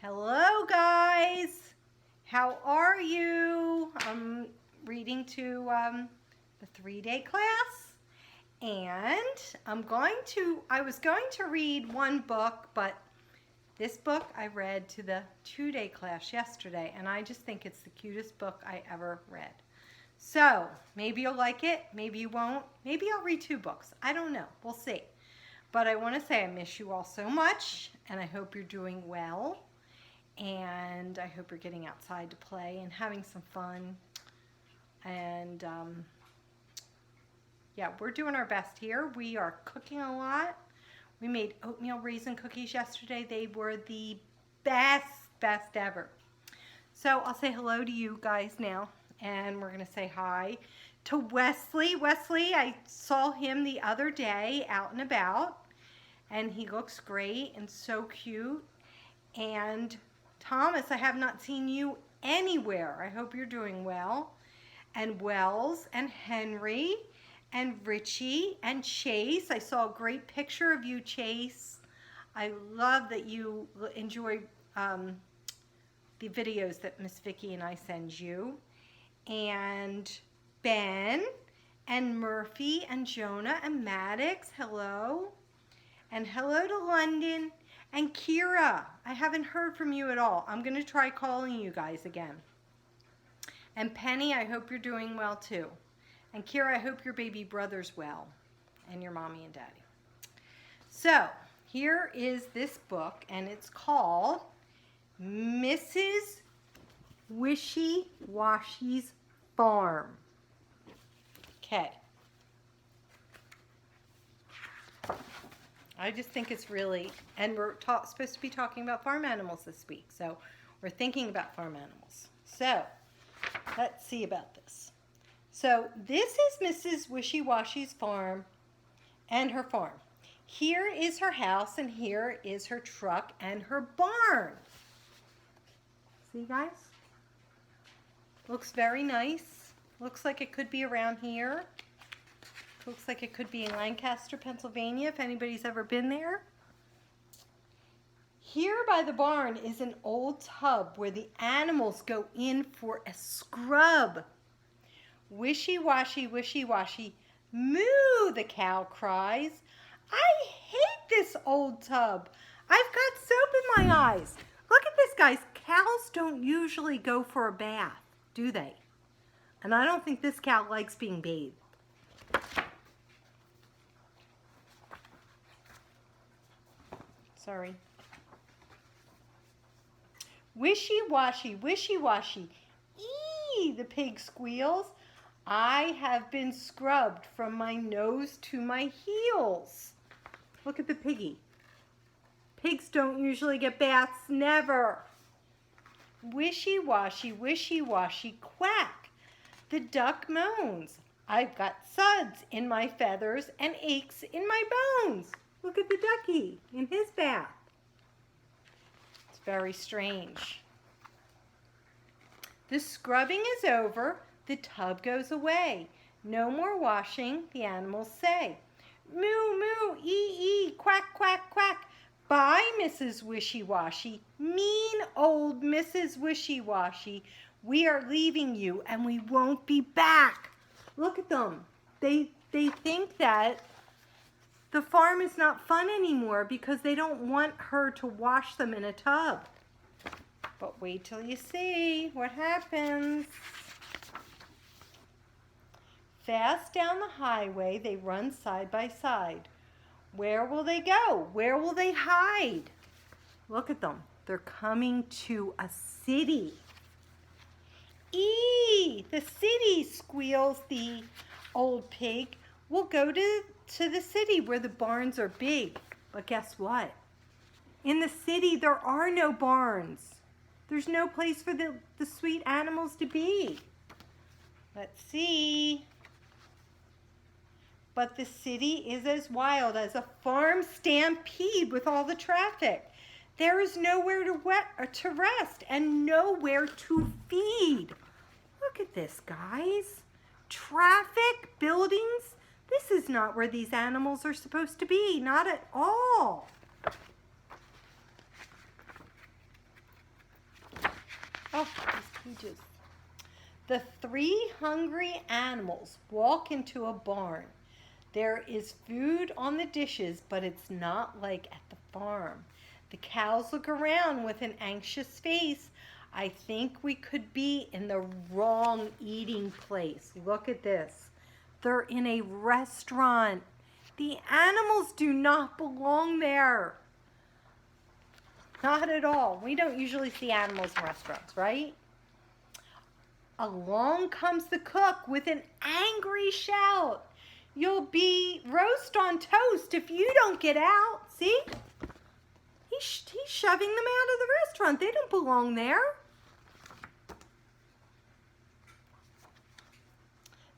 Hello guys, how are you? I'm reading to the 3-day class, and I was going to read one book, but this book I read to the 2-day class yesterday, and I just think it's the cutest book I ever read. So maybe you'll like it, maybe you won't, maybe I'll read 2 books. I don't know, we'll see. But I want to say I miss you all so much, and I hope you're doing well. And I hope you're getting outside to play and having some fun. And yeah, we're doing our best here. We are cooking a lot. We made oatmeal raisin cookies yesterday. They were the best ever. So I'll say hello to you guys now, and we're going to say hi to Wesley. Wesley, I saw him the other day out and about, and he looks great and so cute. And Thomas, I have not seen you anywhere. I hope you're doing well. And Wells and Henry and Richie and Chase. I saw a great picture of you, Chase. I love that you enjoy the videos that Miss Vicki and I send you. And Ben and Murphy and Jonah and Maddox. Hello. And hello to London. And Kira, I haven't heard from you at all. I'm going to try calling you guys again. And Penny, I hope you're doing well too. And Kira, I hope your baby brother's well. And your mommy and daddy. So, here is this book, and it's called Mrs. Wishy-Washy's Farm. Okay. I just think it's really, and we're supposed to be talking about farm animals this week, so we're thinking about farm animals. So, let's see about this. So, this is Mrs. Wishy-Washy's farm and her farm. Here is her house, and here is her truck and her barn. See, guys? Looks very nice. Looks like it could be around here. Looks like it could be in Lancaster, Pennsylvania, if anybody's ever been there. Here by the barn is an old tub where the animals go in for a scrub. Wishy-washy, wishy-washy, moo, the cow cries. I hate this old tub. I've got soap in my eyes. Look at this, guys. Cows don't usually go for a bath, do they? And I don't think this cow likes being bathed. Sorry. Wishy-washy, wishy-washy. Eee, the pig squeals. I have been scrubbed from my nose to my heels. Look at the piggy. Pigs don't usually get baths, never. Wishy-washy, wishy-washy, quack. The duck moans. I've got suds in my feathers and aches in my bones. Look at the ducky in his bath. It's very strange. The scrubbing is over. The tub goes away. No more washing, the animals say. Moo, moo, ee, ee, quack, quack, quack. Bye, Mrs. Wishy-Washy. Mean old Mrs. Wishy-Washy. We are leaving you and we won't be back. Look at them. They think that the farm is not fun anymore because they don't want her to wash them in a tub. But wait till you see what happens. Fast down the highway, they run side by side. Where will they go? Where will they hide? Look at them. They're coming to a city. Eee, the city, squeals the old pig. We'll go to the city where the barns are big. But guess what? In the city, there are no barns. There's no place for the sweet animals to be. Let's see. But the city is as wild as a farm stampede with all the traffic. There is nowhere to rest and nowhere to feed. Look at this, guys. Traffic, buildings. This is not where these animals are supposed to be. Not at all. pages. The 3 hungry animals walk into a barn. There is food on the dishes, but it's not like at the farm. The cows look around with an anxious face. I think we could be in the wrong eating place. Look at this. They're in a restaurant. The animals do not belong there. Not at all. We don't usually see animals in restaurants, right? Along comes the cook with an angry shout. You'll be roast on toast if you don't get out. See? He's shoving them out of the restaurant. They don't belong there.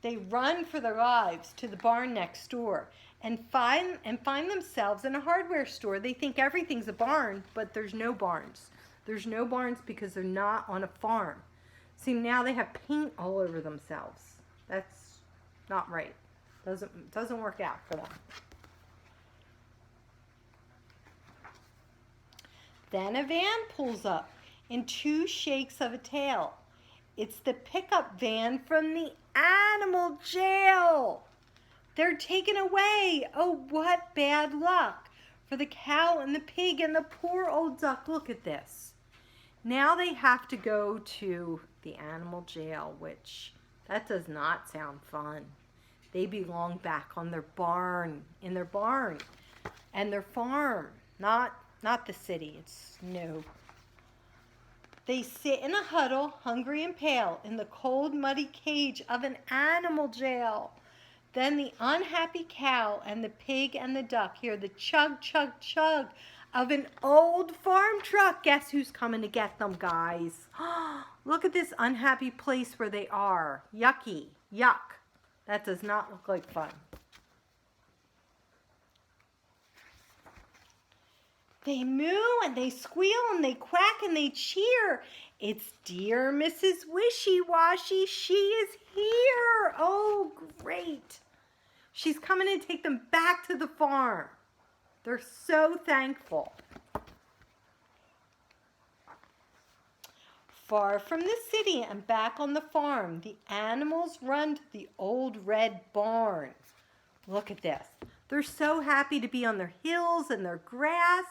They run for their lives to the barn next door and find themselves in a hardware store. They think everything's a barn, but there's no barns. There's no barns because they're not on a farm. See, now they have paint all over themselves. That's not right. Doesn't work out for them. Then a van pulls up in 2 shakes of a tail. It's the pickup van from the animal jail. They're taken away. Oh, what bad luck for the cow and the pig and the poor old duck. Look at this. Now they have to go to the animal jail, which that does not sound fun. They belong back on their barn, in their barn and their farm, not the city. It's no. They sit in a huddle, hungry and pale, in the cold, muddy cage of an animal jail. Then the unhappy cow and the pig and the duck hear the chug, chug, chug of an old farm truck. Guess who's coming to get them, guys? Look at this unhappy place where they are. Yucky. Yuck. That does not look like fun. They moo and they squeal and they quack and they cheer. It's dear Mrs. Wishy-Washy. She is here. Oh, great. She's coming to take them back to the farm. They're so thankful. Far from the city and back on the farm, the animals run to the old red barn. Look at this. They're so happy to be on their hills and their grass.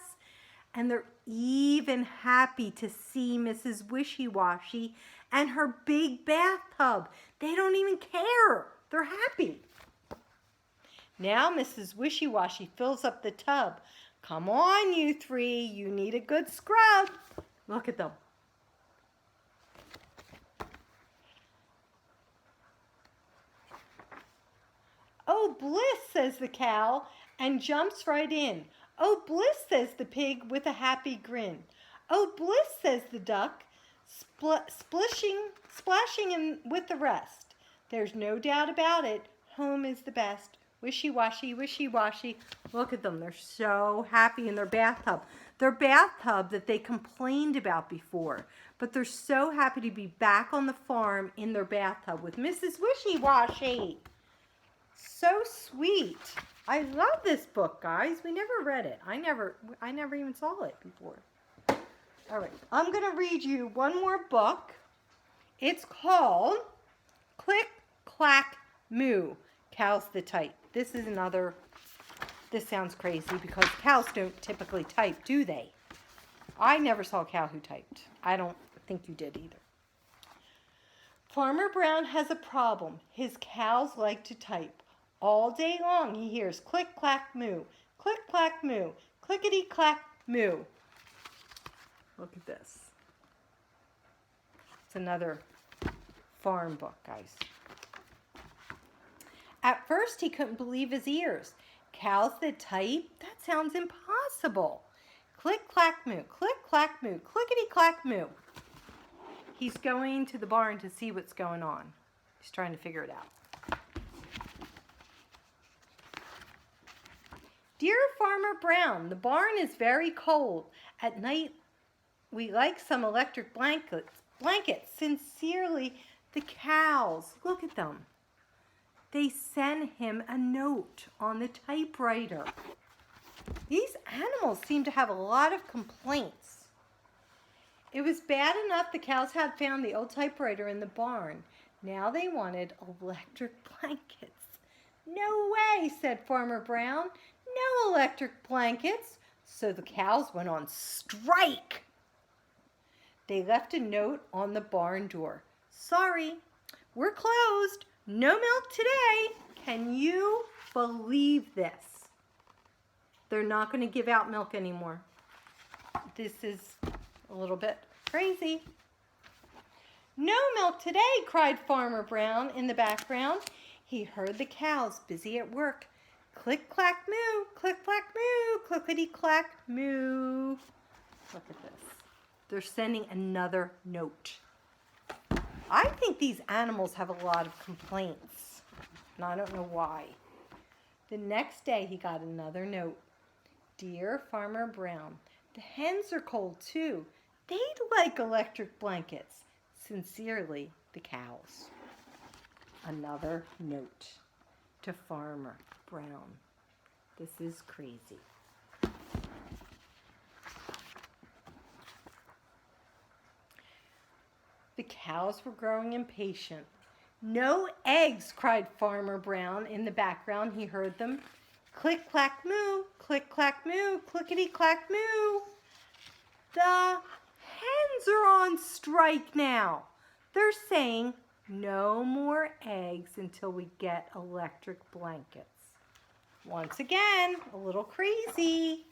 And they're even happy to see Mrs. Wishy-Washy and her big bathtub. They don't even care. They're happy. Now Mrs. Wishy-Washy fills up the tub. Come on, you 3. You need a good scrub. Look at them. Oh, bliss, says the cow, and jumps right in. Oh, bliss, says the pig with a happy grin. Oh, bliss, says the duck, splashing in with the rest. There's no doubt about it. Home is the best. Wishy-washy, wishy-washy. Look at them. They're so happy in their bathtub. Their bathtub that they complained about before. But they're so happy to be back on the farm in their bathtub with Mrs. Wishy-Washy. So sweet. I love this book, guys. We never read it. I never even saw it before. All right. I'm going to read you one more book. It's called Click, Clack, Moo, Cows That Type. This sounds crazy because cows don't typically type, do they? I never saw a cow who typed. I don't think you did either. Farmer Brown has a problem. His cows like to type. All day long he hears click, clack, moo, click, clack, moo, clickety, clack, moo. Look at this. It's another farm book, guys. At first he couldn't believe his ears. Cows that type? That sounds impossible. Click, clack, moo, click, clack, moo, clickety, clack, moo. He's going to the barn to see what's going on. He's trying to figure it out. Dear Farmer Brown, the barn is very cold. At night, we like some electric blankets. Sincerely, the cows. Look at them. They send him a note on the typewriter. These animals seem to have a lot of complaints. It was bad enough the cows had found the old typewriter in the barn. Now they wanted electric blankets. "No way," said Farmer Brown. "No electric blankets." So the cows went on strike. They left a note on the barn door. "Sorry, we're closed. No milk today." Can you believe this? They're not going to give out milk anymore. This is a little bit crazy. "No milk today," cried Farmer Brown in the background. He heard the cows busy at work. Click, clack, moo, click, clack, moo, clickety, clack, moo. Look at this. They're sending another note. I think these animals have a lot of complaints, and I don't know why. The next day he got another note. "Dear Farmer Brown, the hens are cold too. They'd like electric blankets. Sincerely, the cows." Another note to Farmer Brown. This is crazy. The cows were growing impatient. "No eggs," cried Farmer Brown in the background. He heard them. Click, clack, moo, click, clack, moo, clickety, clack, moo. The hens are on strike now. They're saying no more eggs until we get electric blankets. Once again, a little crazy.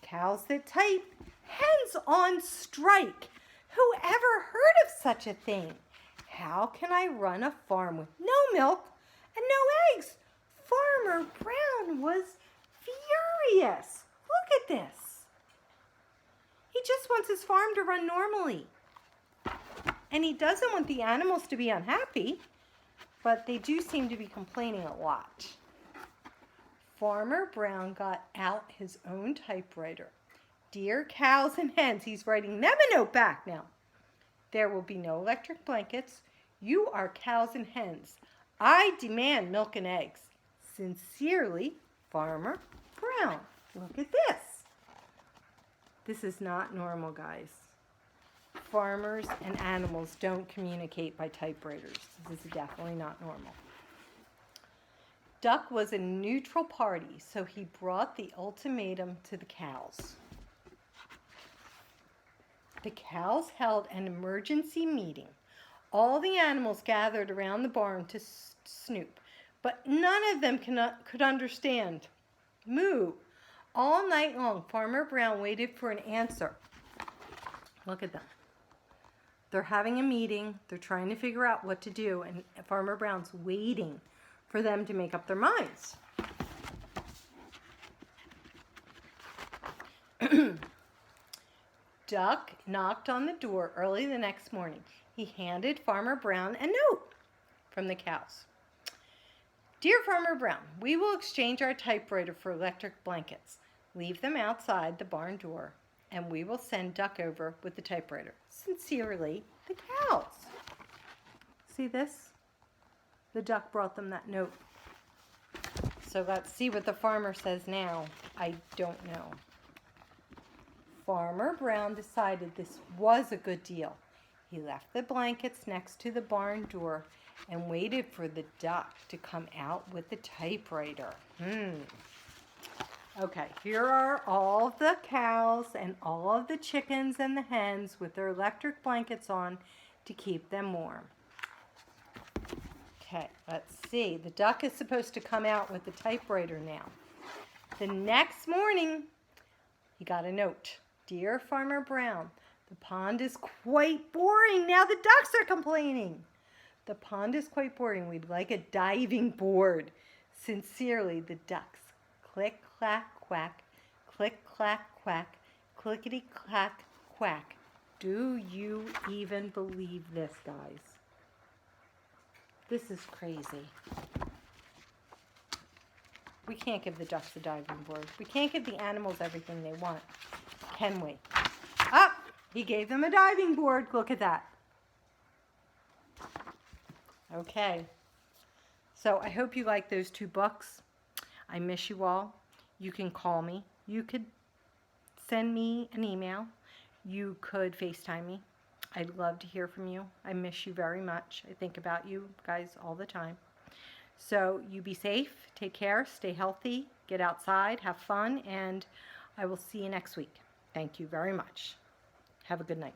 Cows that type, hens on strike. Who ever heard of such a thing? How can I run a farm with no milk and no eggs? Farmer Brown was furious. Look at this. He just wants his farm to run normally. And he doesn't want the animals to be unhappy, but they do seem to be complaining a lot. Farmer Brown got out his own typewriter. "Dear cows and hens," he's writing them a note back now. "There will be no electric blankets. You are cows and hens. I demand milk and eggs. Sincerely, Farmer Brown." Look at this. This is not normal, guys. Farmers and animals don't communicate by typewriters. This is definitely not normal. Duck was a neutral party, so he brought the ultimatum to the cows. The cows held an emergency meeting. All the animals gathered around the barn to snoop, but none of them could understand. Moo. All night long, Farmer Brown waited for an answer. Look at them. They're having a meeting. They're trying to figure out what to do, and Farmer Brown's waiting for them to make up their minds. Duck knocked on the door early the next morning. He handed Farmer Brown a note from the cows. "Dear Farmer Brown, we will exchange our typewriter for electric blankets. Leave them outside the barn door, and we will send Duck over with the typewriter. Sincerely, the cows." See this? The duck brought them that note. So let's see what the farmer says now. I don't know. Farmer Brown decided this was a good deal. He left the blankets next to the barn door and waited for the duck to come out with the typewriter. Okay, here are all of the cows and all of the chickens and the hens with their electric blankets on to keep them warm. Okay, let's see. The duck is supposed to come out with the typewriter now. The next morning, he got a note. "Dear Farmer Brown, the pond is quite boring. Now the ducks are complaining. The pond is quite boring. We'd like a diving board. Sincerely, the ducks. Click, clack, quack. Click, clack, quack. Clickety, clack, quack." Do you even believe this, guys? This is crazy. We can't give the ducks a diving board. We can't give the animals everything they want, can we? Ah, he gave them a diving board. Look at that. Okay. So I hope you like those 2 books. I miss you all. You can call me. You could send me an email. you could FaceTime me. I'd love to hear from you. I miss you very much. I think about you guys all the time. So you be safe, take care, stay healthy, get outside, have fun, and I will see you next week. Thank you very much. Have a good night.